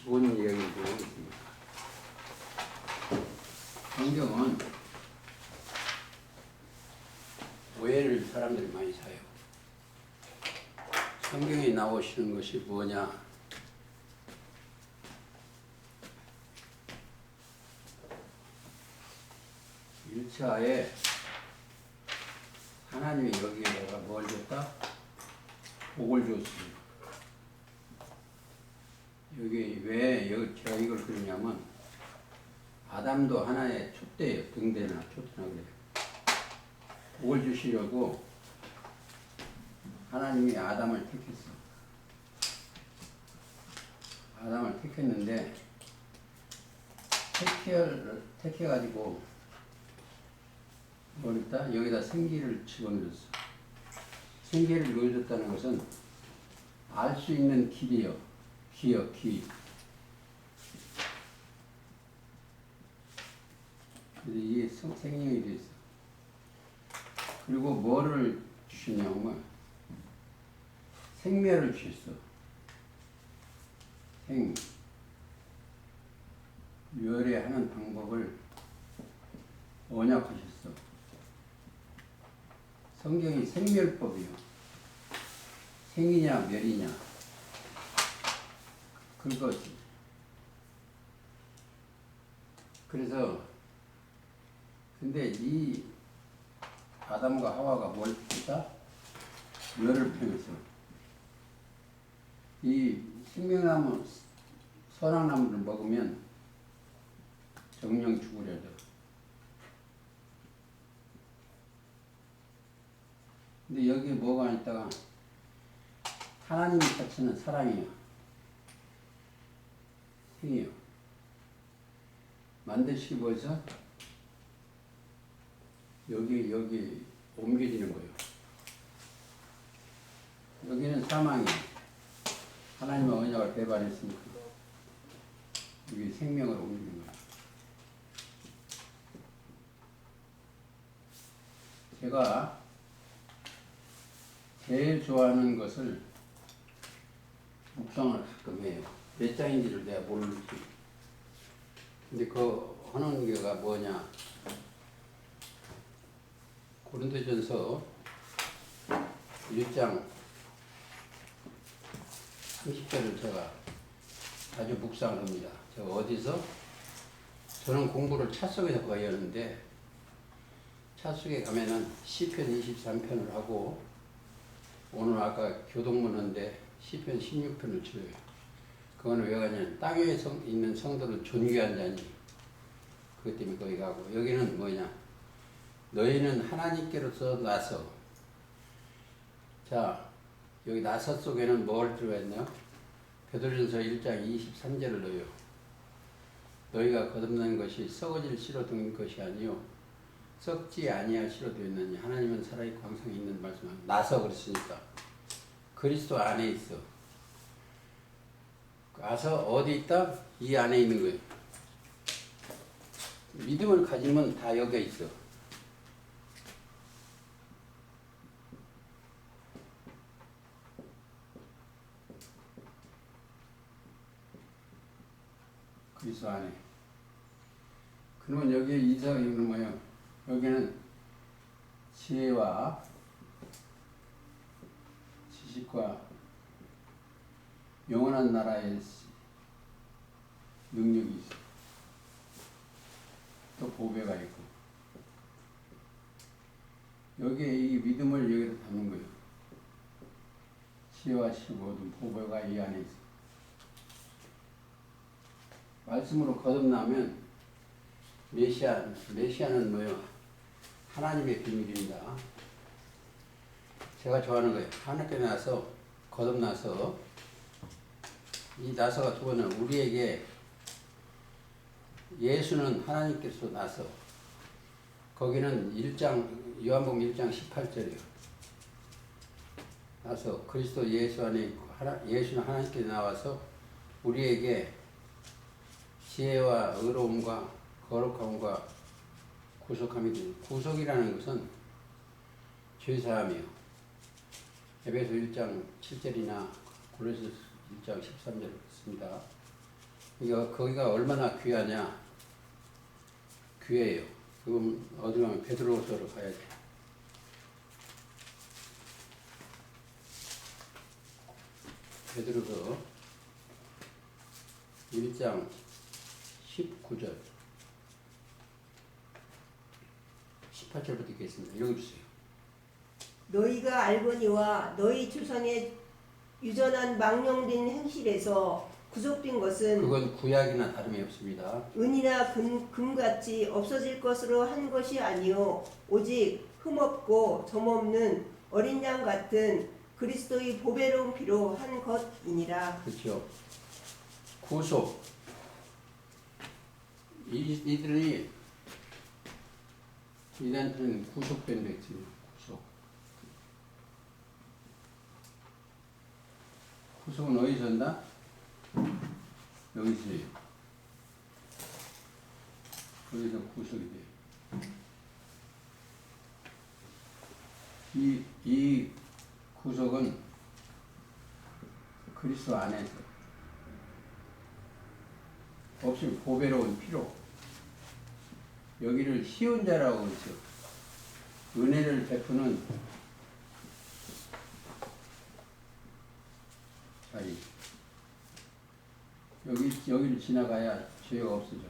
뭔 이야기인지 모르겠습니다. 성경은 오해를 사람들이 많이 사요. 성경에 나오시는 것이 뭐냐? 일차에 하나님이 여기에다가 뭘 줬다? 복을 줬습니다. 여기 왜 제가 이걸 그러냐면 아담도 하나의 촛대예요. 등대나 촛대나 그래요. 복을 주시려고 하나님이 아담을 택했어. 아담을 택했는데 택해가지고 뭘 했다? 여기다 생기를 집어넣었어. 생기를 넣어줬다는 것은 알 수 있는 길이요. 귀요, 귀. 그래서 이게 생명이 돼 있어. 그리고 뭐를 주시냐면 생명을 주셨어. 요리하는 방법을 언약하셨어. 성경이 생멸법이요. 생이냐 멸이냐 그거지. 그래서 근데 이 아담과 하와가 뭘 했다? 멸을 평했어. 이 생명나무 선악나무를 먹으면 정령 죽으려다. 근데 여기에 뭐가 있다가 하나님이 자체는 사랑이요. 생이요. 만드시기 위해서 여기 옮겨지는 거예요. 여기는 사망이에요. 하나님의 언약을 배반했으니까 여기 생명을 옮기는 거예요. 제가 제일 좋아하는 것을 묵상을 가끔 해요. 몇 장인지를 내가 모르지. 근데 그 하는 게가 뭐냐? 고린도전서 1장 30절을 제가 아주 묵상을 합니다. 제가 어디서? 저는 공부를 차 속에서 거의 하는데 차 속에 가면은 시편 23편을 하고 오늘 아까 교동문인데 시편 16편을 쳐요. 그거는 왜 가냐면 땅에 있는 성도를 존귀한 자니 그것 때문에 거기 가고 여기는 뭐냐? 너희는 하나님께로서 나서 자 여기 나서 속에는 뭘 들어있나요? 베드로전서 1장 23절을 넣어요. 너희가 거듭난 것이 썩어질 씨로 된 것이 아니요 썩지 아니할 씨로 되었느니 하나님은 살아있고 항상 있는 말씀을 나서 그랬으니까 그리스도 안에 있어. 가서 어디 있다? 이 안에 있는 거예요. 믿음을 가지면 다 여기 있어. 그리스도 안에. 그러면 여기에 이사는 뭐예요? 여기는 지혜와 지식과 영원한 나라의 능력이 있어. 또 보배가 있고. 여기에 이 믿음을 여기다 담는 거예요. 지혜와 지식 모든 보배가 이 안에 있어. 말씀으로 거듭나면 메시아는 뭐예요? 하나님의 비밀입니다. 제가 좋아하는 거예요. 하나님께 나서 거듭나서 이 나서가 두 번은 우리에게 예수는 하나님께서 나서 거기는 요한복음 1장 18절이에요. 나서 그리스도 예수 안에 있고 예수는 하나님께 나와서 우리에게 지혜와 의로움과 거룩함과 구속함이 됩니다. 구속이라는 것은 죄사함이요. 에베소 1장 7절이나 고린도서 1장 13절 있습니다. 거기가 얼마나 귀하냐? 귀해요. 그럼 어디 가면 베드로서로 가야 돼. 베드로서 1장 19절 18절부터 읽겠습니다. 읽어주세요. 너희가 알거니와 너희 조상의 유전한 망령된 행실에서 구속된 것은 그건 구약이나 다름이 없습니다. 은이나 금같이 없어질 것으로 한 것이 아니요 오직 흠없고 점없는 어린 양 같은 그리스도의 보배로운 피로 한 것이니라. 그렇죠. 구속. 이들이 이단들은 구속된 백성이에요. 구속. 구속은 어디서 한다? 여기서요. 여기서 구속이 돼요. 이 구속은 그리스도 안에서 없이 보배로운 피로 여기를 시온자라고 그러죠. 은혜를 베푸는 자리. 여기를 지나가야 죄가 없어져.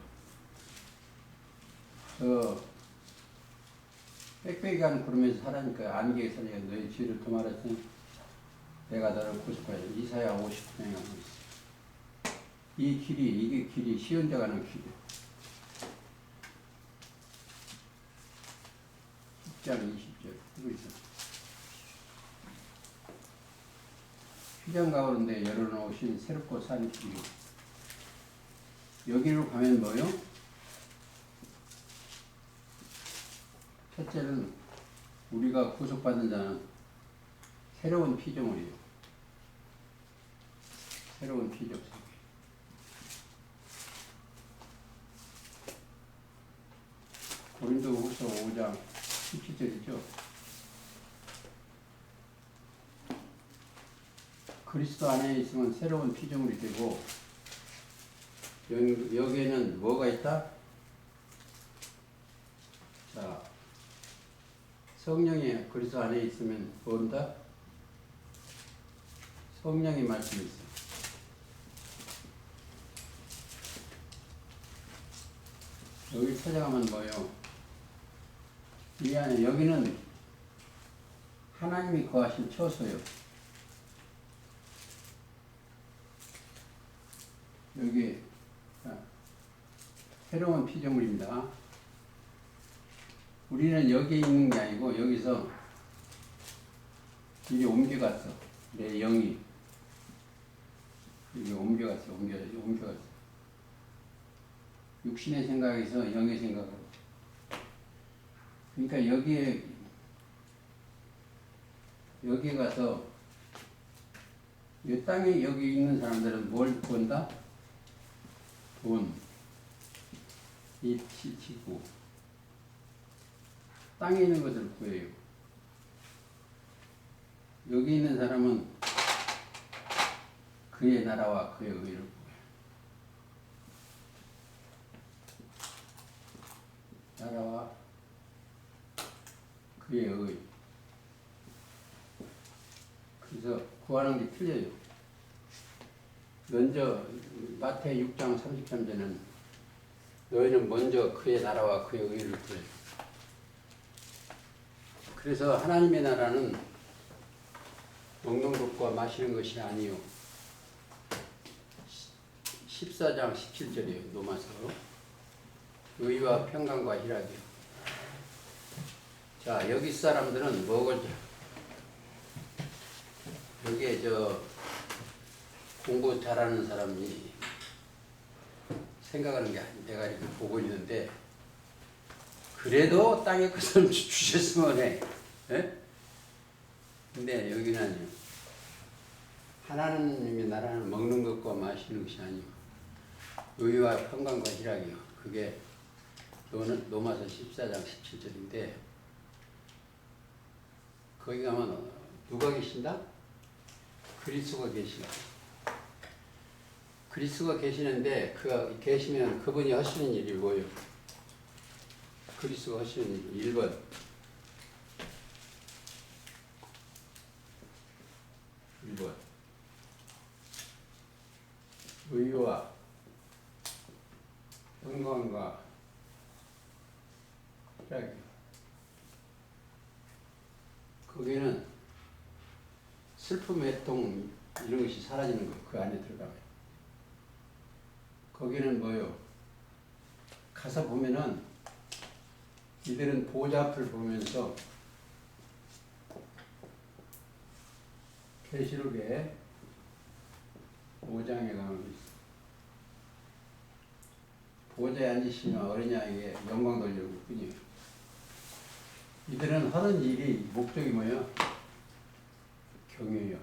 빽빽이 가는 구름에서 살아니까 안개에 살려 너희 죄를 도말했으니 내가 너를 구속하여. 이사야 59장에 하고 있어. 이게 길이 시온자 가는 길이야. 10장 20절 이거 있어. 휘장 가운데 열어놓으신 새롭고 산 길이. 여기로 가면 뭐요? 첫째는 우리가 구속받은 자는 새로운 피조물이에요. 새로운 피조 세계. 고린도후서 5장 17절이죠. 그리스도 안에 있으면 새로운 피조물이 되고 여기에는 뭐가 있다? 자, 성령이 그리스도 안에 있으면 뭔다? 성령의 말씀이 있어. 여기 찾아가면 뭐요? 이 안에 여기는 하나님이 거하신 처소요. 여기 새로운 피조물입니다. 우리는 여기 있는 게 아니고 여기서 이리 옮겨갔어. 내 영이 여기 옮겨갔어. 옮겨갔어. 육신의 생각에서 영의 생각으로. 그러니까 여기에 가서 이 땅에 여기 있는 사람들은 뭘 구한다? 돈, 이 지구, 땅에 있는 것을 구해요. 여기 있는 사람은 그의 나라와 그의 의를 구해요. 나라와 그의 의. 그래서 구하는 게 틀려요. 먼저 마태복음 6장 33절은 너희는 먼저 그의 나라와 그의 의를 구해. 그래서 하나님의 나라는 먹는 것과 마시는 것이 아니요. 14장 17절이에요. 로마서. 의와 평강과 희락이요. 자, 여기 사람들은 먹을 여기에 공부 잘하는 사람이 생각하는 게 내가 이렇게 보고 있는데 그래도 땅의 것을 주셨으면 해. 예? 근데 여기는 아니요. 하나님의 나라는 먹는 것과 마시는 것이 아니요. 의와 평강과 희락이요. 그게 로마서 14장 17절인데 거기 가면 누가 계신다? 그리스도가 계시다. 그리스도가 계시는데 그 계시면 그분이 하시는 일이 뭐예요? 그리스도가 하시는 일 1번 의와 영광과 희락이 거기는 슬픔, 애통 이런 것이 사라지는 거예요. 그 안에 들어가면 거기는 뭐요? 가서 보면은 이들은 보좌 앞을 보면서 계시록에 5장에 가면 있어. 보좌에 앉으시는 어린 양에게 영광 돌리는 뿐이에요. 이들은 하는 일이 목적이 뭐예요? 경외요.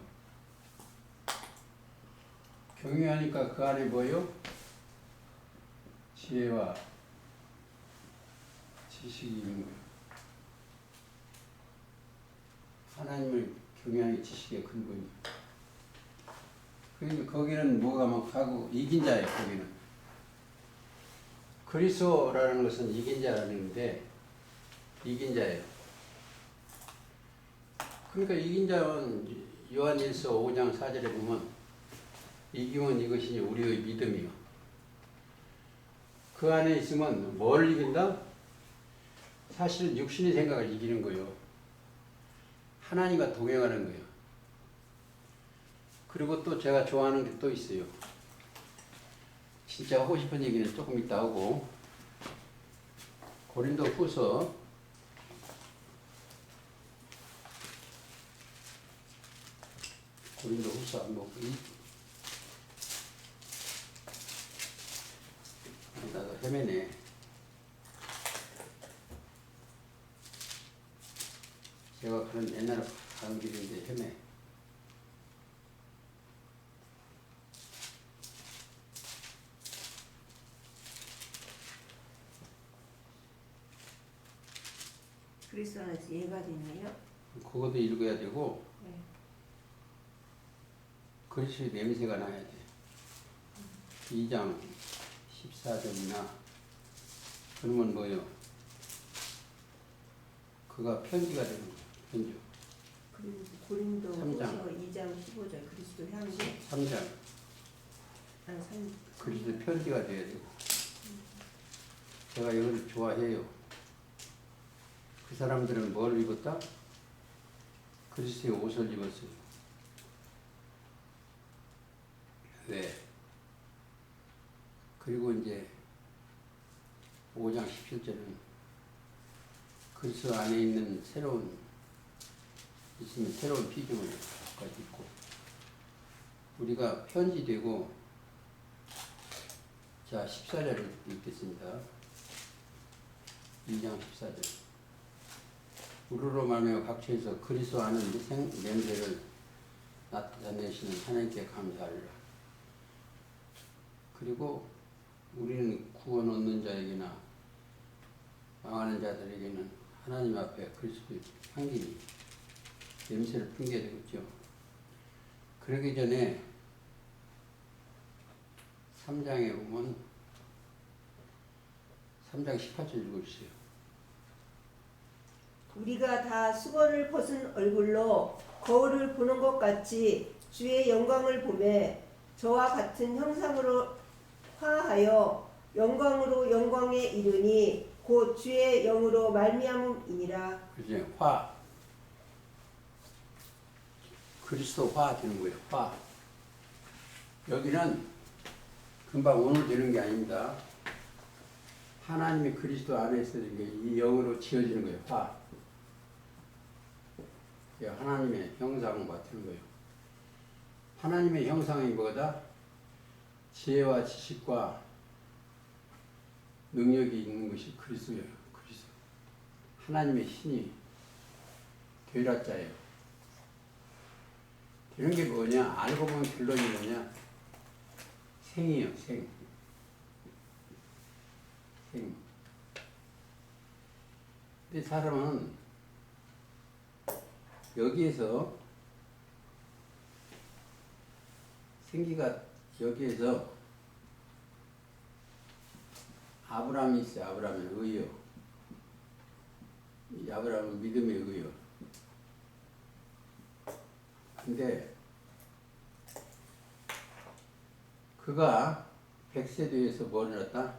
경외하니까 그 안에 뭐예요? 지혜와 지식이 있는 거예요. 하나님을 경외하는 지식의 근본이에요. 그러니까 거기는 뭐가 막 하고 이긴 자예요. 거기는 그리스도라는 것은 이긴 자라는 건데 이긴 자예요. 그러니까 이긴 자는 요한일서 5장 4절에 보면 이기면 이것이니 우리의 믿음이요. 그 안에 있으면 뭘 이긴다? 사실은 육신의 생각을 이기는 거예요. 하나님과 동행하는 거예요. 그리고 또 제가 좋아하는 게 또 있어요. 진짜 하고 싶은 얘기는 조금 이따 하고 고린도 후서 나도 헤매네. 제가 그런 옛날에 가는 길인데 헤매. 그리스도 안에서 이해가 되나요? 그것도 읽어야 되고 네. 그리스도의 냄새가 나야 돼. 2장 14절이나 그러면 뭐예요? 그가 편지가 되는 거예요. 편지. 고린도 3장. 2장 15절 그리스도 향기 3장. 3. 그리스도 편지가 돼야 되고. 제가 이걸 좋아해요. 그 사람들은 뭘 입었다? 그리스도의 옷을 입었어요. 왜? 그리고 이제 5장 17절은 그리스도 안에 있는 있으면 새로운 피조물까지 있고 우리가 편지되고 자 14절을 읽겠습니다. 2장 14절 우르로 말미암아 각처에서 그리스도 아는 냄새를 나타내시는 하나님께 감사하리라. 그리고 우리는 구원 얻는 자에게나 망하는 자들에게는 하나님 앞에 그리스도의 향기 냄새를 풍겨야 되겠죠. 그러기 전에 3장에 보면 3장 18절 읽어주세요. 우리가 다 수건을 벗은 얼굴로 거울을 보는 것 같이 주의 영광을 보매 저와 같은 형상으로 화하여 영광으로 영광에 이르니 곧 주의 영으로 말미암음이니라. 그죠? 그리스도 화 되는 거예요. 화. 여기는 금방 오늘 되는 게 아닙니다. 하나님이 그리스도 안에 있는 게 이 영으로 지어지는 거예요. 화. 하나님의 형상과 되는 거예요. 하나님의 형상이 뭐다? 지혜와 지식과 능력이 있는 것이 그리스도예요. 그리스도. 하나님의 신이 되라 자예요. 되는 게 뭐냐? 알고 보면 결론이 뭐냐? 생이에요. 생. 근데 사람은 여기에서 생기가 여기에서 아브라함이 있어요. 아브라함은 의요. 이 아브라함은 믿음의 의요. 근데 그가 100세 뒤에서 뭘 낳았다?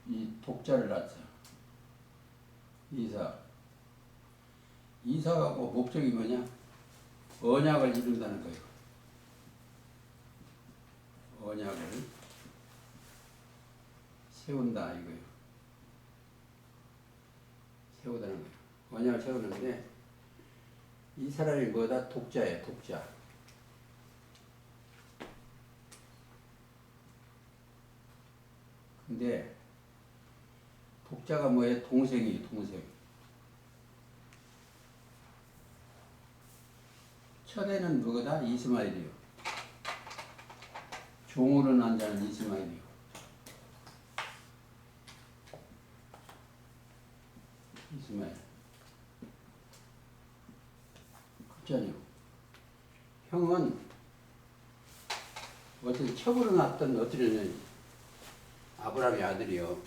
이 독자를 낳았어. 이삭. 이삭하고 목적이 뭐냐? 언약을 이룬다는 거예요. 언약을 세운다 이거예요. 세우다는 거예요. 언약을 세우는데 이 사람이 뭐다? 독자예요. 독자. 근데 독자가 뭐예요? 동생이에요. 동생. 첫애는 누구다? 이스마엘이요. 종으로 난 자는 이스마엘이요. 이스마엘. 그렇잖아요. 형은 어떤 첩으로 났던 어떻게는 아브라함의 아들이요.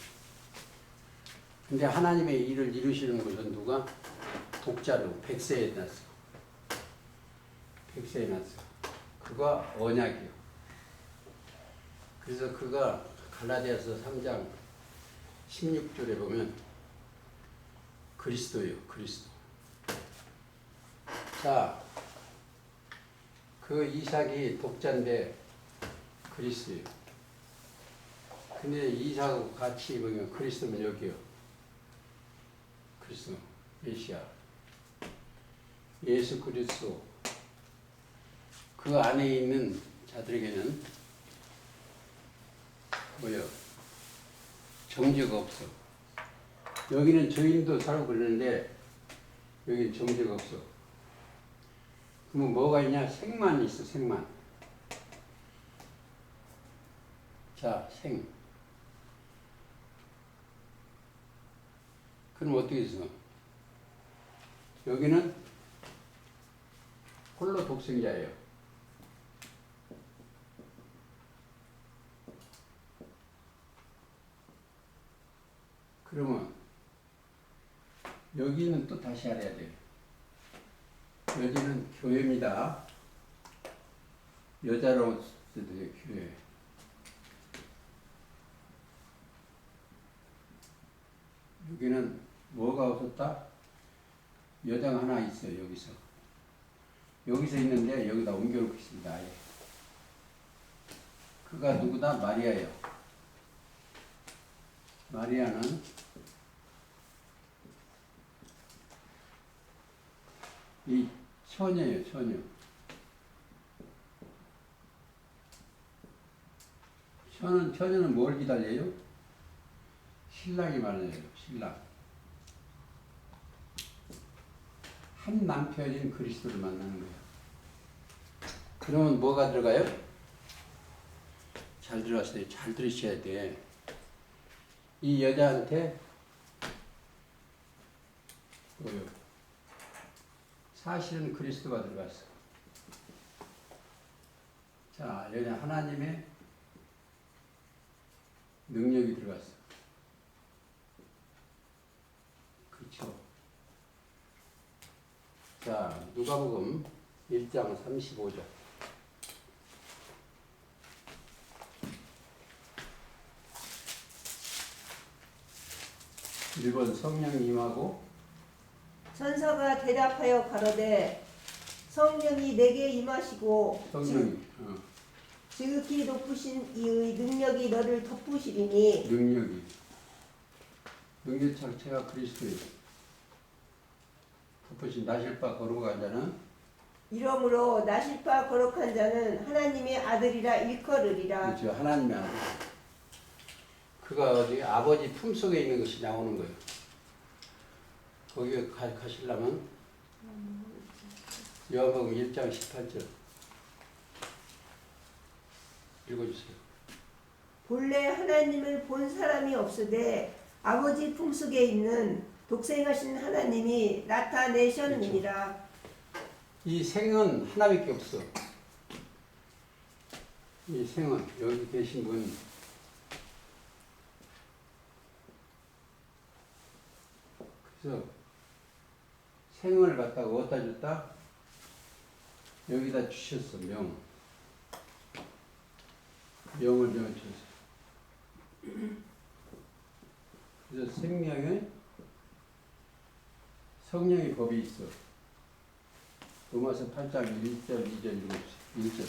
근데 하나님의 일을 이루시는 것은 누가? 독자로 100세에 났어. 100세에 났어. 그가 언약이요. 그래서 그가 갈라디아서 3장 16절에 보면 그리스도예요. 그리스도. 자, 그 이삭이 독자인데 그리스도예요. 근데 이삭하고 같이 보면 그리스도는 여기요. 그리스도, 메시아. 예수 그리스도. 그 안에 있는 자들에게는 뭐요? 정죄가 없어. 여기는 죄인도 살고 그러는데 여기는 정죄가 없어. 그러면 뭐가 있냐? 생만 있어. 생만. 자, 생. 그럼 어떻게 해서? 여기는 홀로 독생자예요. 그러면 여기는 또 다시 알아야 돼요. 여기는 교회입니다. 여자로 쓰듯이 교회. 여기는 뭐가 없었다? 여자가 하나 있어요. 여기서. 여기서 있는데 여기다 옮겨놓고 있습니다. 아예. 그가 누구다? 마리아예요. 마리아는 이 처녀예요. 처녀. 처녀는 뭘 기다려요? 신랑이 말해요. 신랑. 한 남편인 그리스도를 만나는 거예요. 그러면 뭐가 들어가요? 잘 들어갔어요. 잘 들으셔야 돼. 이 여자한테 뭐요? 사실은 그리스도가 들어갔어. 자, 여기 하나님의 능력이 들어갔어. 그렇죠. 자, 누가복음 1장 35절. 1번 성령이 임하고 천사가 대답하여 가로되 성령이 내게 임하시고 성령이 지극히 높으신 이의 능력이 너를 덮으시리니 능력 자체가 그리스도예요. 덮으신 나실바 거룩한 자는 이러므로 나실바 거룩한 자는 하나님의 아들이라 일컬으리라. 그렇죠. 하나님의 아들. 그가 어디 아버지 품속에 있는 것이 나오는 거예요. 거기에 가시려면 요한복음 1장 18절 읽어주세요. 본래 하나님을 본 사람이 없으되 아버지 품속에 있는 독생하신 하나님이 나타내셨느니라. 그렇죠. 이 생은 하나밖에 없어. 이 생은 여기 계신 분 그래서 생을 갖다가 어디다 줬다? 여기다 주셨어. 명을 주셨어. 그래서 생명에 성령의 법이 있어. 로마서 8장 1절, 2절, 1절.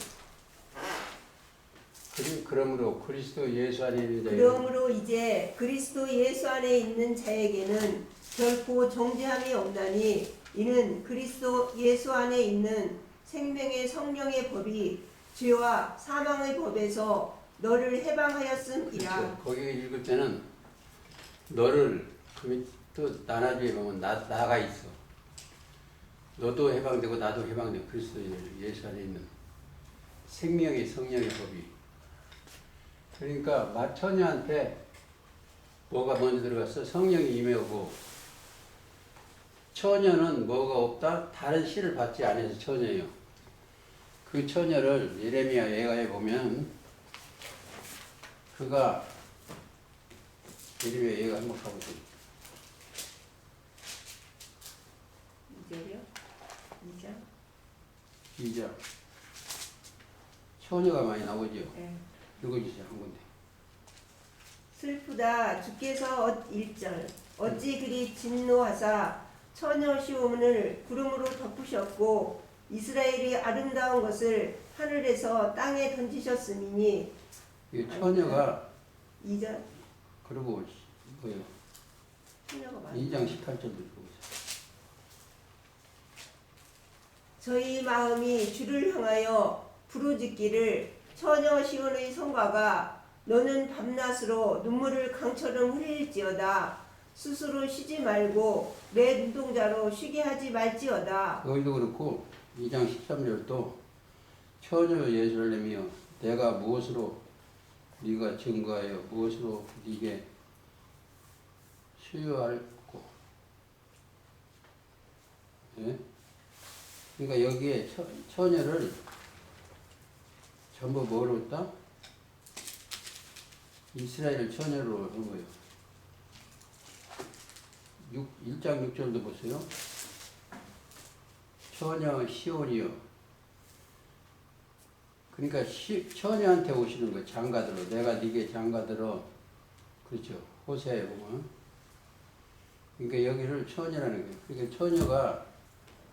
그러므로 그리스도 예수 안에 있는 자에게 그러므로 이제 그리스도 예수 안에 있는 자에게는 결코 정죄함이 없나니 이는 그리스도 예수 안에 있는 생명의 성령의 법이 죄와 사망의 법에서 너를 해방하였음이라. 그렇죠. 거기 읽을 때는 너를 또 나눠주에 보면 나가 있어. 너도 해방되고 나도 해방되고 그리스도 예수 안에 있는 생명의 성령의 법이. 그러니까 마처녀한테 뭐가 먼저 들어갔어? 성령이 임해오고 처녀는 뭐가 없다? 다른 씨를 받지 않아서 처녀예요. 그 처녀를 예레미야 예가에 보면 그가 예레미야 예가 한번 가보세요. 2절이요? 2절? 2절. 처녀가 많이 나오죠. 네. 읽어주세요. 한 군데. 슬프다 주께서 1절 어찌 그리 진노하사 처녀 시온을 구름으로 덮으셨고 이스라엘이 아름다운 것을 하늘에서 땅에 던지셨음이니. 이 처녀가 2절 그리고 뭐예요? 처녀가 많아. 2장 18절도 읽어보세요. 저희 마음이 주를 향하여 부르짖기를 처녀 시온의 성가가 너는 밤낮으로 눈물을 강처럼 흘릴지어다. 스스로 쉬지 말고 내 눈동자로 쉬게 하지 말지어다. 거기도 그렇고 2장 13절도 처녀 예루살렘이여 내가 무엇으로 네가 증거하여 무엇으로 네게 수요할꼬. 예? 그러니까 여기에 처녀를 전부 뭐로 했다? 이스라엘 처녀로 한 거예요. 1장 6절도 보세요. 처녀 시온이요. 그러니까 처녀한테 오시는 거예요. 장가들어. 내가 네게 장가들어. 그렇죠. 호세아에 보면. 그러니까 여기를 처녀라는 거예요. 그러니까 처녀가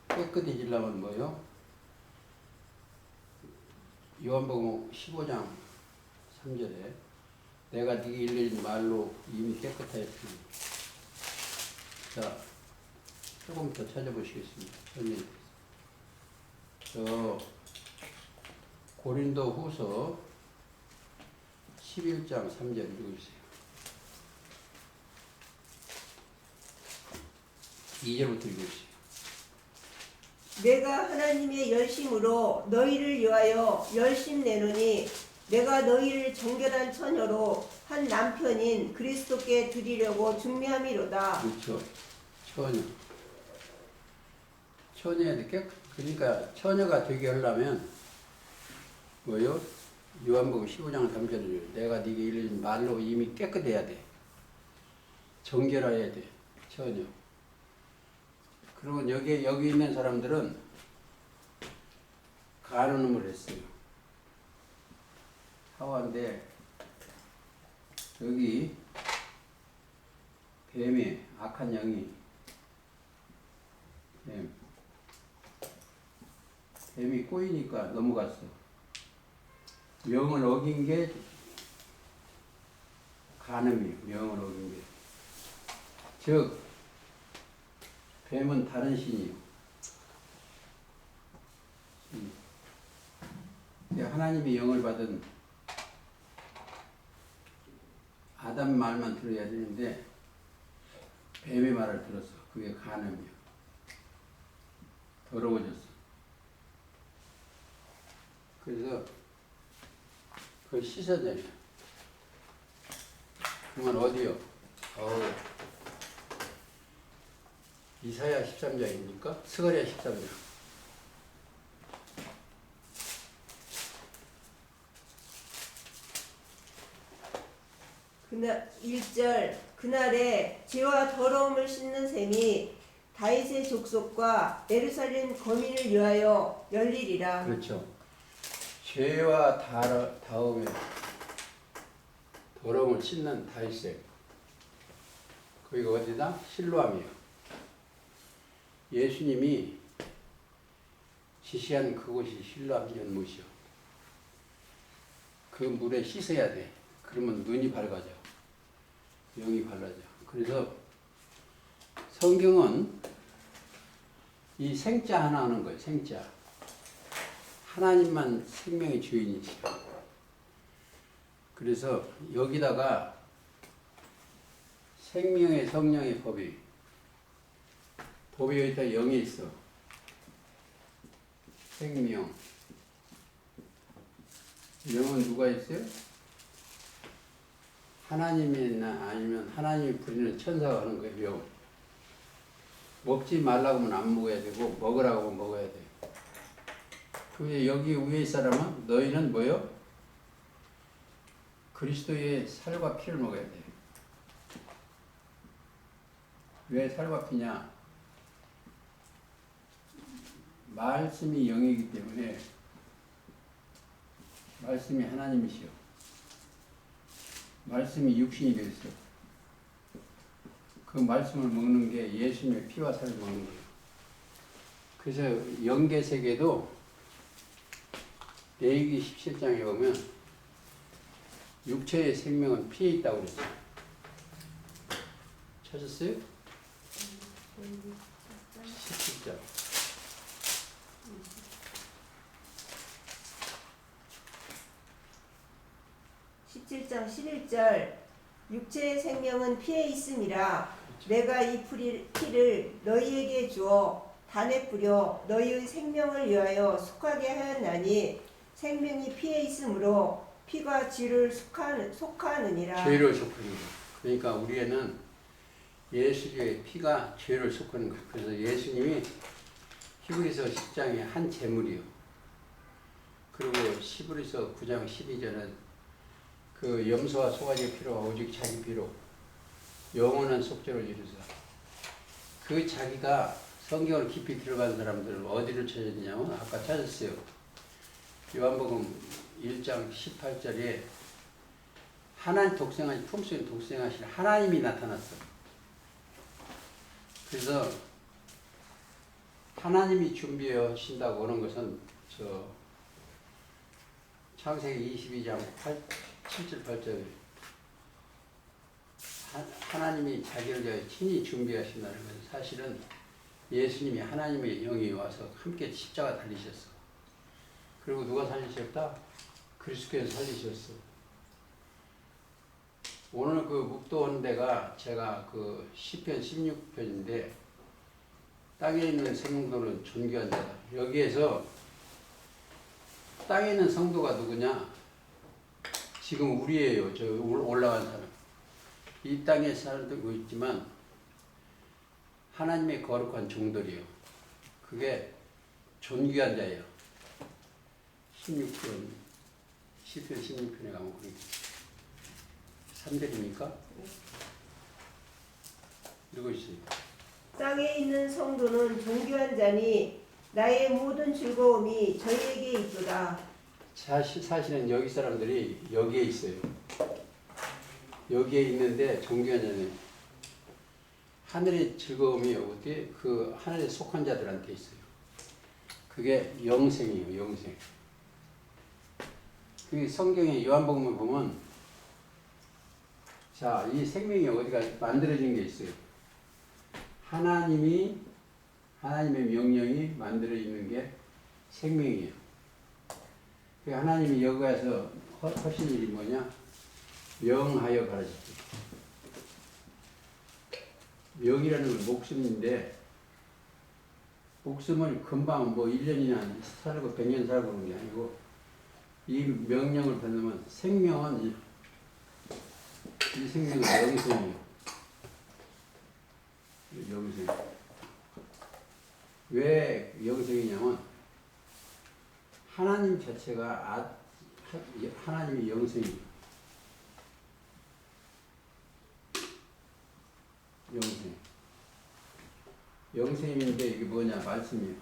깨끗해지려면 뭐예요? 요한복음 15장 3절에 내가 네게 일러진 말로 이미 깨끗하였으니. 자, 조금 더 찾아보시겠습니다. 저 고린도 후서 11장 3절 읽어주세요. 2절부터 읽어주세요. 내가 하나님의 열심으로 너희를 위하여 열심 내노니 내가 너희를 정결한 처녀로 한 남편인 그리스도께 드리려고 준비함이로다. 그렇죠. 처녀. 처녀에 그러니까 처녀가 되게 하려면 뭐요? 요한복음 15장 3절을 내가 네게 일러진 말로 이미 깨끗해야 돼. 정결해야 돼. 처녀. 그리고 여기 있는 사람들은 간음을 했어요. 하와인데 여기 뱀이 악한 영이 뱀이 꼬이니까 넘어갔어. 명을 어긴 게 간음이에요. 명을 어긴 게. 즉 뱀은 다른 신이에요. 하나님의 영을 받은 아담 말만 들어야 되는데 뱀의 말을 들었어. 그게 간음이야. 더러워졌어. 그래서 그걸 씻어야 돼. 그러면 어디요? 이사야 13장입니까? 스가랴 13장. 그날 1절 그날에 죄와 더러움을 씻는 셈이 다윗의 족속과 예루살렘 거민을 위하여 열리리라. 그렇죠. 죄와 다음에 더러움을 씻는 다윗의 거기가 어디다? 실로암이에요. 예수님이 지시한 그곳이 실로암 연못이요. 그 물에 씻어야 돼. 그러면 눈이 밝아져. 영이 밝아져. 그래서 성경은 이 생자 하나 하는 거예요. 생자. 하나님만 생명의 주인이시죠. 그래서 여기다가 생명의 성령의 법이 여기다 영이 있어. 생명. 영은 누가 있어요? 하나님이나 아니면 하나님이 부리는 천사가 하는 거예요. 영. 먹지 말라고 하면 안 먹어야 되고 먹으라고 하면 먹어야 돼. 근데 여기 위에 사람은 너희는 뭐요? 그리스도의 살과 피를 먹어야 돼. 왜 살과 피냐? 말씀이 영이기 때문에 말씀이 하나님이시요. 말씀이 육신이 되었어. 그 말씀을 먹는 게 예수님의 피와 살을 먹는 거예요. 그래서 영계세계도 레위기 17장에 보면 육체의 생명은 피에 있다고 그랬죠. 찾았어요? 17장. 17장 11절 육체의 생명은 피에 있음이라. 내가 이 피를 너희에게 주어 단에 뿌려 너희의 생명을 위하여 속하게 하였나니 생명이 피에 있으므로 피가 죄를 속하느니라. 죄를 속하는 거. 그러니까 우리에는 예수의 피가 죄를 속하는 거. 그래서 예수님이 히브리서 10장에 한 제물이요. 그리고 히브리서 9장 12절은 그 염소와 소가지의 피로 오직 자기 피로 영원한 속죄를 이루사. 그 자기가 성경을 깊이 들어간 사람들은 어디를 찾았냐면 아까 찾았어요. 요한복음 1장 18절에 하나님 독생하신 품속에 독생하신 하나님이 나타났어. 그래서 하나님이 준비해 하신다고 하는 것은 창세기 22장 7절 8절에 하나님이 자기를 위하여 친히 준비하신다는 것은 사실은 예수님이 하나님의 영이 와서 함께 십자가 달리셨어. 그리고 누가 살리셨다? 그리스도께서 살리셨어. 오늘 그 묵도원 데가 제가 그 시편 16편인데 땅에 있는 성도는 존귀한 자다. 여기에서 땅에 있는 성도가 누구냐? 지금 우리예요. 저 올라간 사람. 이 땅에 살고 있지만 하나님의 거룩한 종들이요. 그게 존귀한 자예요. 16편, 시편 16편에 가면 그게 3절입니까? 읽으시죠. 땅에 있는 성도는 존귀한 자니 나의 모든 즐거움이 저희에게 있도다. 사실은 여기 사람들이 여기에 있어요. 여기에 있는데 존귀한 자는 하늘의 즐거움이 어디 그 하늘에 속한 자들한테 있어요. 그게 영생이에요. 영생. 그 성경의 요한복음을 보면 자, 이 생명이 어디가 만들어진 게 있어요. 하나님의 명령이 만들어 있는 게 생명이에요. 그 하나님이 여기 와서 하신 일이 뭐냐? 명하여 가르치기. 명이라는 건 목숨인데 목숨을 금방 뭐 1년이나 살고 100년 살고 그런 게 아니고 이 명령을 받으면 생명은 이 생명은 영생이에요. 영생. 왜 영생이냐면 하나님 자체가 하나님이 영생이에요. 영생인데 이게 뭐냐 말씀이요.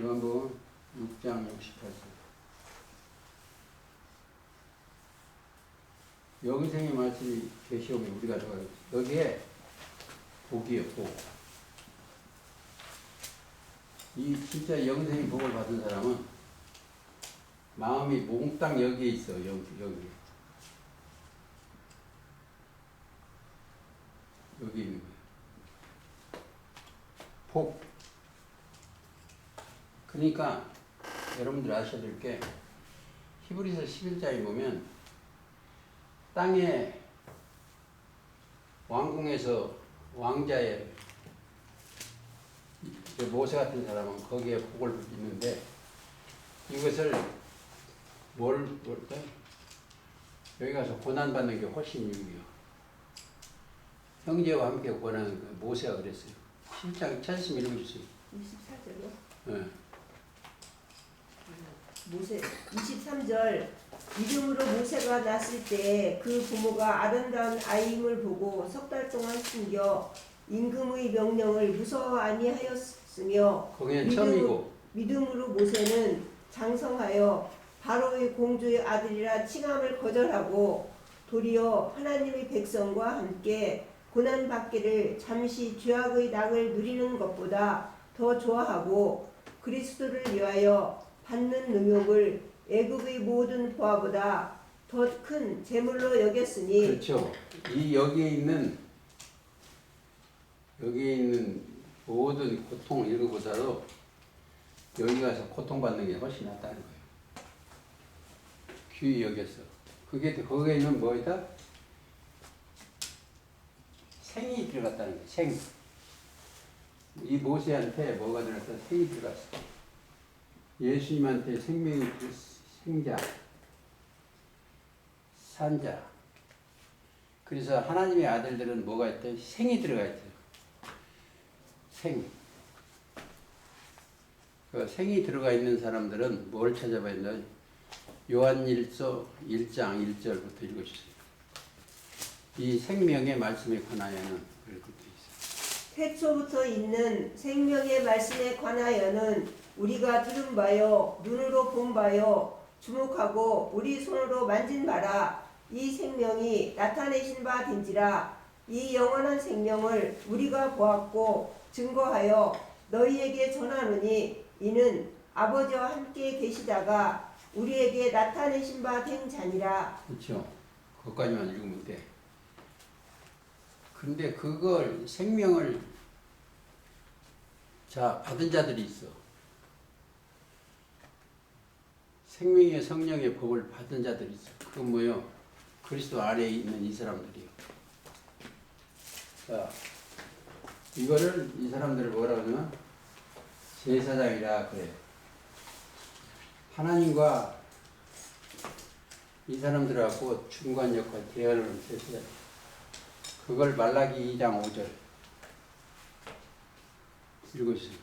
요한복음 6장 68절. 영생의 말씀이 계시오면 우리가 좋아요. 여기에 복이에요, 복. 이 진짜 영생의 복을 받은 사람은 마음이 몽땅 여기에 있어, 여기. 여기 있는 거예요. 복. 그러니까 여러분들 아셔야 될 게 히브리서 11장에 보면 땅에 왕궁에서 왕자의 모세 같은 사람은 거기에 복을 입는데 이것을 뭘까? 여기 가서 고난받는 게 훨씬 유리해요. 형제와 함께 고난하는 거예요. 모세가 그랬어요. 7장 찾으시면 읽어주세요. 24절이요? 네. 모세 23절 이름으로 모세가 났을 때 그 부모가 아름다운 아이임을 보고 석 달 동안 숨겨 임금의 명령을 무서워 아니하였으며 거기는 처음이고 믿음으로 모세는 장성하여 바로의 공주의 아들이라 칭함을 거절하고 도리어 하나님의 백성과 함께 고난받기를 잠시 죄악의 낙을 누리는 것보다 더 좋아하고 그리스도를 위하여 받는 능욕을 애굽의 모든 보화보다 더 큰 재물로 여겼으니 그렇죠. 이 여기에 있는 모든 고통 이거보다도 여기 가서 고통받는 게 훨씬 낫다는 거예요. 귀히 여겼어. 그게 거기에 있는 뭐이다? 생이 들어갔다는 거예요. 생. 이 모세한테 뭐가 들어갔다? 생이 들어갔어. 예수님한테 생명이 생자, 산자. 그래서 하나님의 아들들은 뭐가 있다? 생이 들어가 있어요. 생. 그 생이 들어가 있는 사람들은 뭘 찾아봐야 되나? 요한일서 1장 1절부터 읽어주세요. 이 생명의 말씀에 관하여는 그렇게 되어 있어요. 태초부터 있는 생명의 말씀에 관하여는 우리가 들은 바요 눈으로 본 바요 주목하고 우리 손으로 만진 바라 이 생명이 나타내신 바 된지라 이 영원한 생명을 우리가 보았고 증거하여 너희에게 전하노니 이는 아버지와 함께 계시다가 우리에게 나타내신 바 된 자니라. 그렇죠. 그것까지만 읽으면 돼. 근데 그걸 생명을 받은 자들이 있어. 생명의 성령의 법을 받은 자들이 있어. 그건 뭐요? 그리스도 아래에 있는 이 사람들이요. 자, 이거를 이 사람들을 뭐라고 하냐면 제사장이라 그래요. 하나님과 이 사람들하고 중간 역할 대화를 했어요. 그걸 말라기 2장 5절 읽으시죠.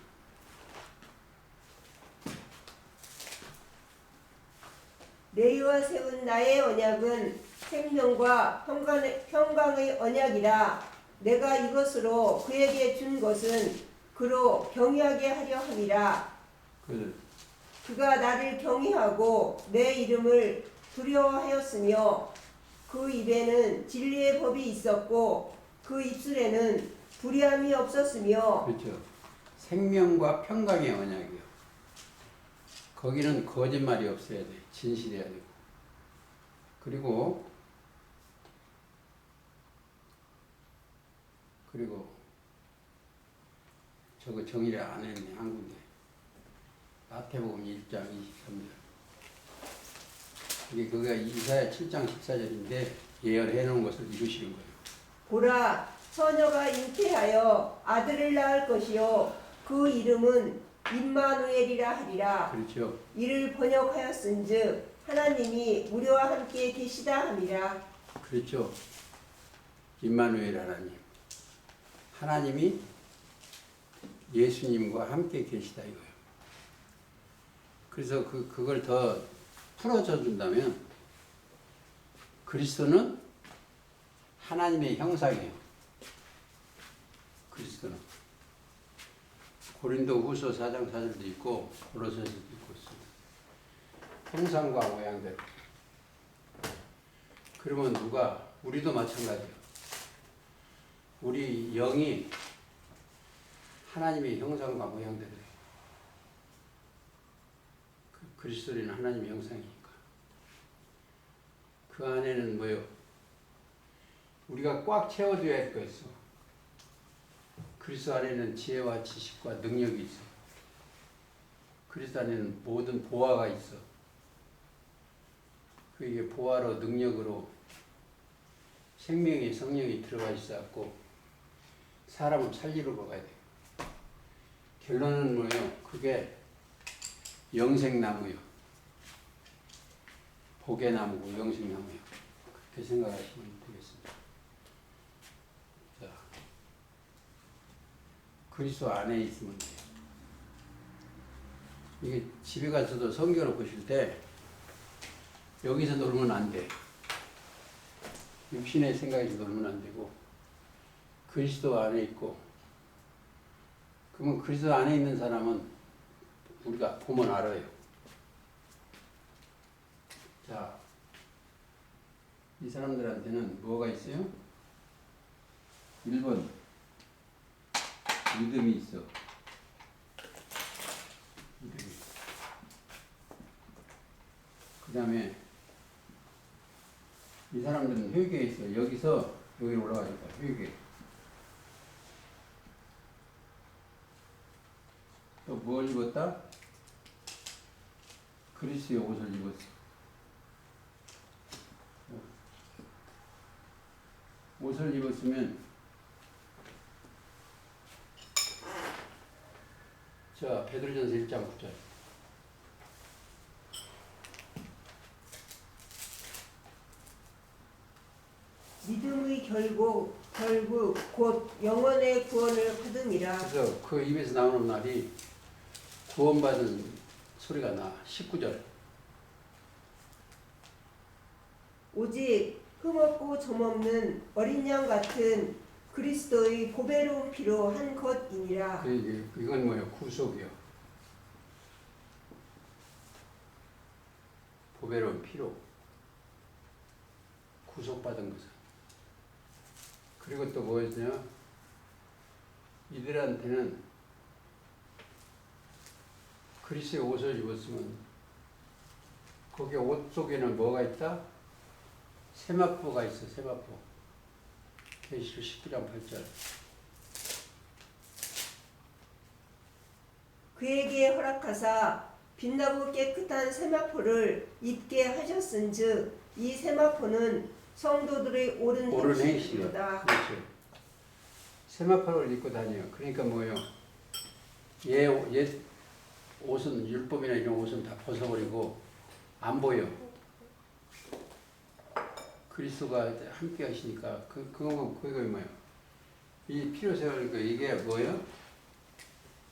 너희와 세운 나의 언약은 생명과 평강의 언약이라 내가 이것으로 그에게 준 것은 그로 경외하게 하려 함이라. 그가 나를 경외하고 내 이름을 두려워하였으며 그 입에는 진리의 법이 있었고 그 입술에는 불의함이 없었으며. 그렇죠. 생명과 평강의 언약이요. 거기는 거짓말이 없어야 돼. 진실해야 되고. 그리고 저거 정의를 안 했네. 한 군데. 마태복음 1장 23절. 이게 그가 이사야 7장 14절인데 예언해 놓은 것을 이루시는 거예요. 보라, 처녀가 잉태하여 아들을 낳을 것이요 그 이름은 임마누엘이라 하리라. 그렇죠. 이를 번역하였은즉 하나님이 우리와 함께 계시다 함이라. 그렇죠. 임마누엘 하나님. 하나님이 예수님과 함께 계시다 이거예요. 그래서 그걸 더 풀어줘 준다면 그리스도는 하나님의 형상이에요. 그리스도는. 고린도 후서 4장 4절도 있고 고로새서도 있고 있습니다. 형상과 모양대로. 그러면 누가? 우리도 마찬가지예요. 우리 영이 하나님의 형상과 모양대로 해요. 그리스도는 하나님의 형상이니까. 그 안에는 뭐요? 우리가 꽉 채워줘야 할 거 있어. 그리스도 안에는 지혜와 지식과 능력이 있어. 그리스도 안에는 모든 보화가 있어. 그게 보화로 능력으로 생명의 성령이 들어가 있어갖고 사람을 살리러 가야 돼. 결론은 뭐예요? 그게 영생나무요. 복의 나무고 영생나무요. 그렇게 생각하시면 되겠습니다. 자, 그리스도 안에 있으면 돼요. 이게 집에 가서도 성경을 보실 때 여기서 놀면 안 돼. 육신의 생각에서 놀면 안 되고 그리스도 안에 있고, 그러면 그리스도 안에 있는 사람은 우리가 보면 알아요. 자, 이 사람들한테는 뭐가 있어요? 1번 믿음이 있어. 믿음이. 그 다음에 이 사람들은 회개에 있어. 여기서 여기로 올라가니까 회개. 또 뭘 입었다? 그리스도의 옷을 입었어. 옷을 입었으면, 자, 베드로전서 1장 9절. 믿음의 결국 곧 영원의 구원을 받음이라. 그래서 그 입에서 나오는 말이 구원받은 소리가 나. 19절. 오직 흠없고 점없는 어린 양 같은 그리스도의 보배로운 피로 한 것이니라. 이건 뭐예요? 구속이요. 보배로운 피로 구속받은 것은. 그리고 또 뭐였냐? 이들한테는 그리스도의 옷을 입었으면 거기 옷 속에는 뭐가 있다? 세마포가 있어. 세마포. 계시록 19장 8절. 그에게 허락하사 빛나고 깨끗한 세마포를 입게 하셨은즉 이 세마포는 성도들의 옳은 행실이다. 그렇죠. 세마포를 입고 다녀요. 그러니까 뭐예요? 옛 옷은, 율법이나 이런 옷은 다 벗어버리고 안 보여. 그리스도가 함께 하시니까 그거 뭐예요? 이 피로 세우니까 이게 뭐예요?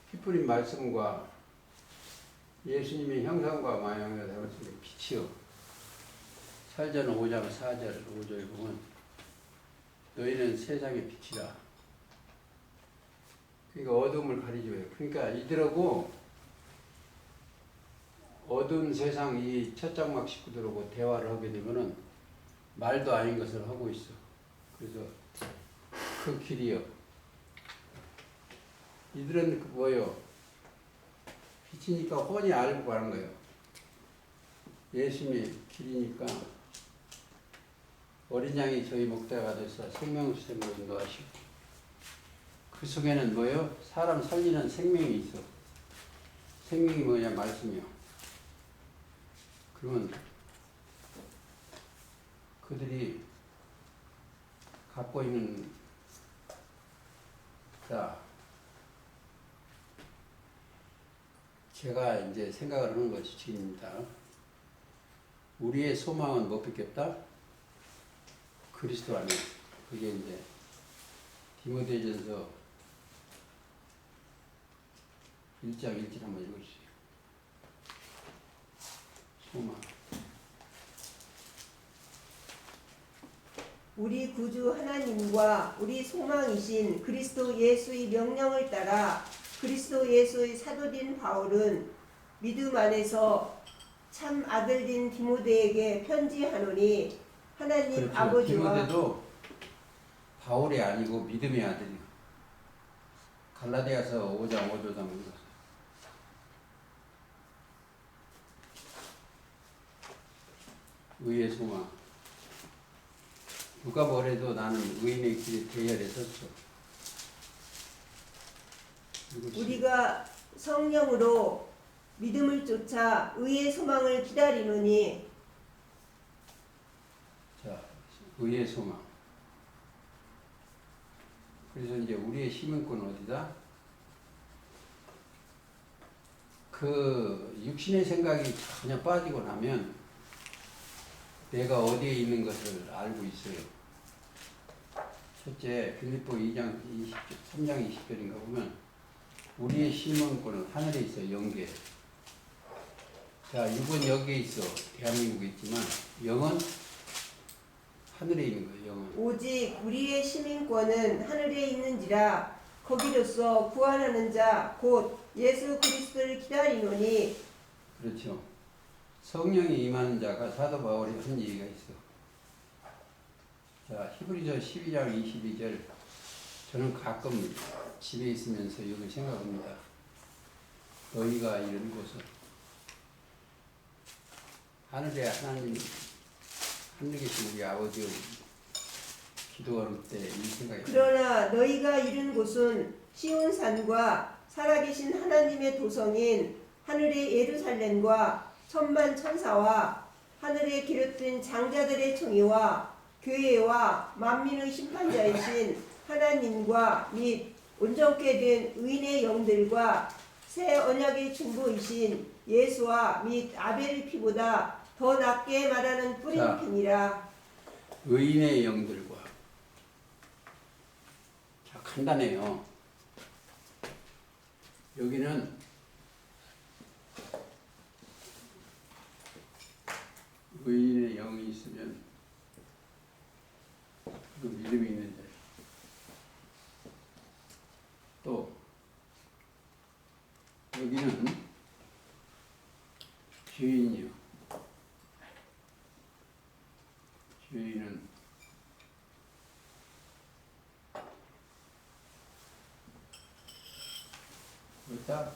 피 뿌린 말씀과 예수님의 형상과 모양을 닮았으니 빛이요. 살전 5장 4절 5절 보면 너희는 세상의 빛이라. 그러니까 어둠을 가리줘요. 그러니까 이들하고 어두운 세상 이 첫 장막 식구들하고 대화를 하게 되면은 말도 아닌 것을 하고 있어. 그래서 그 길이요. 이들은 뭐예요? 빛이니까 훤히 알고 가는 거예요. 예수님의 길이니까 어린 양이 저희 목자가 돼서 생명수생을 인도하시고, 그 속에는 뭐예요? 사람 살리는 생명이 있어. 생명이 뭐냐? 말씀이요. 그러면 그들이 갖고 있는, 자, 제가 이제 생각을 하는 것이 지금입니다. 우리의 소망은 무엇밖에 없다? 그리스도 안에. 그게 이제 디모데전서 1장 1절 한번 읽어주세요. 소망. 우리 구주 하나님과 우리 소망이신 그리스도 예수의 명령을 따라 그리스도 예수의 사도된 바울은 믿음 안에서 참 아들인 디모데에게 편지하노니 하나님 그렇죠. 아버지와 디모데도 바울이 아니고 믿음의 아들이요. 갈라디아서 5장 5절 보세요. 의의 소망. 누가 뭐래도 나는 의인의 길에 대열에 섰어. 우리가 성령으로 믿음을 쫓아 의의 소망을 기다리노니 자, 의의 소망. 그래서 이제 우리의 시민권은 어디다? 그 육신의 생각이 전혀 빠지고 나면 내가 어디에 있는 것을 알고 있어요. 첫째, 빌립보 2장 3장 20절인가 보면 우리의 시민권은 하늘에 있어, 영계. 자, 육은 여기에 있어, 대한민국에 있지만 영은 하늘에 있는 거예요. 영은. 오직 우리의 시민권은 하늘에 있는지라 거기로서 구원하는 자 곧 예수 그리스도를 기다리노니. 그렇죠. 성령이 임하는 자가 사도 바울이 한 얘기가 있어. 자, 히브리서 12장 22절. 저는 가끔 집에 있으면서 여기 생각합니다. 너희가 이런 곳은 하늘에 하나님, 하늘에 계신 우리 아버지의 기도할 때 이 생각이 그러나 너희가 이른 곳은 시온산과 살아계신 하나님의 도성인 하늘의 예루살렘과 천만 천사와 하늘에 기록된 장자들의 총회와 교회와 만민의 심판자이신 하나님과 및 온전케 된 의인의 영들과 새 언약의 중보이신 예수와 및 아벨의 피보다 더 낫게 말하는 뿌린 자, 편이라. 의인의 영들과. 자, 간단해요. 여기는 의인의 영이 있으면 그 믿음이 있는 자. 또 여기는 죄인이요. 죄인은 어디다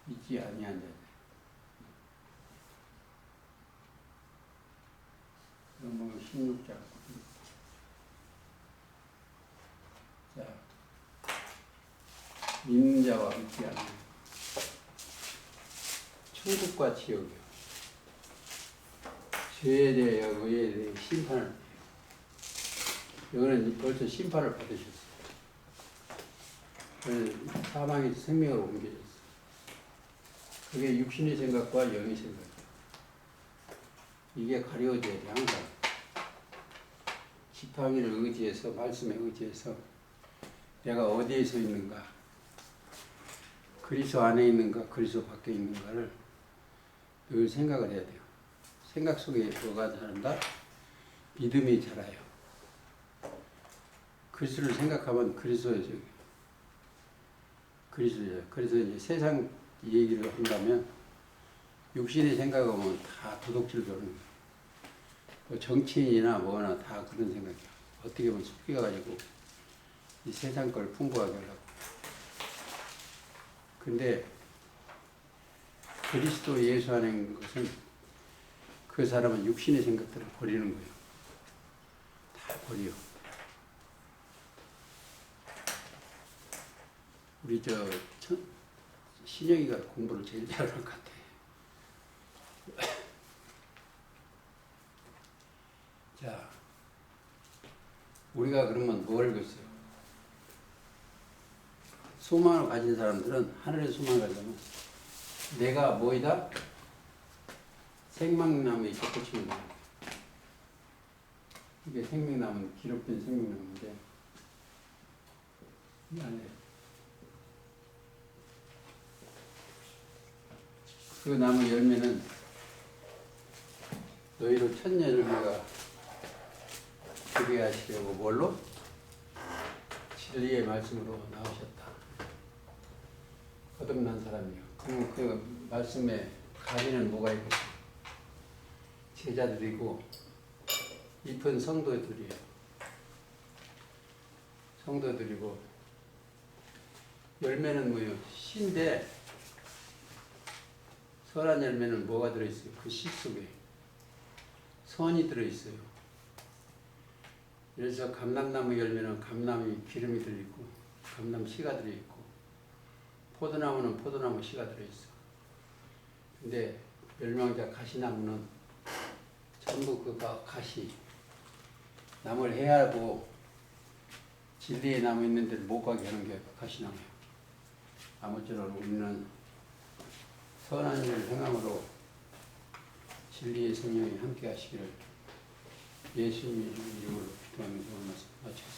있지 아니한 자. 그러면 16장. 자, 믿는 자와 믿지 않는 천국과 지옥이요. 죄에 대하여 의에 대해 심판을. 여기는 벌써 심판을 받으셨어요. 사망에서 생명으로 옮겨졌어요. 그게 육신의 생각과 영의 생각이에요. 이게 가려져야 돼, 항상. 지팡이를 의지해서, 말씀에 의지해서 내가 어디에 서 있는가, 그리스도 안에 있는가, 그리스도 밖에 있는가를 늘 생각을 해야 돼요. 생각 속에 뭐가 자란다? 믿음이 자라요. 그리스도를 생각하면 그리스도예요. 그리스도예요. 그래서 이제 세상 얘기를 한다면 육신의 생각하면 다 도둑질 도는 거예요. 뭐 정치인이나 뭐나 다 그런 생각이야. 어떻게 보면 속여가지고 이 세상 걸 풍부하게 하려고. 근데 그리스도 예수 안에 있는 것은 그 사람은 육신의 생각들을 버리는 거예요. 다 버려. 우리 신영이가 공부를 제일 잘하는 것 같아. 자, 우리가 그러면 뭘 겠어요? 소망을 가진 사람들은 하늘의 소망을 가지면 내가 뭐이다? 생명나무에 쫓겨치는 거야. 이게 생명나무는 기록된 생명나무인데 이 안에 그 나무 열매는 너희로 천년 열매가 지배하시려고 뭘로? 진리의 말씀으로 나오셨다. 거듭난 사람이요. 그럼 그 말씀에 가리는 뭐가 있고? 제자들이고 잎은 성도들이에요. 성도들이고 열매는 뭐예요? 씨인데 선한 열매는 뭐가 들어있어요? 그 씨 속에 선이 들어있어요. 그래서 감람나무 열매는 감람이 기름이 들어있고 감람 씨가 들어있고 포도나무는 포도나무 씨가 들어있어. 근데 멸망자 가시나무는 전부 그 가시 남을 해하고 진리의 나무 있는 데를 못 가게 하는 게 가시나무예요. 아무쪼록 우리는 선한 일을 행함으로 진리의 성령이 함께 하시기를 예수님 이름으로 기도하면서 오늘 말씀 마치겠습니다.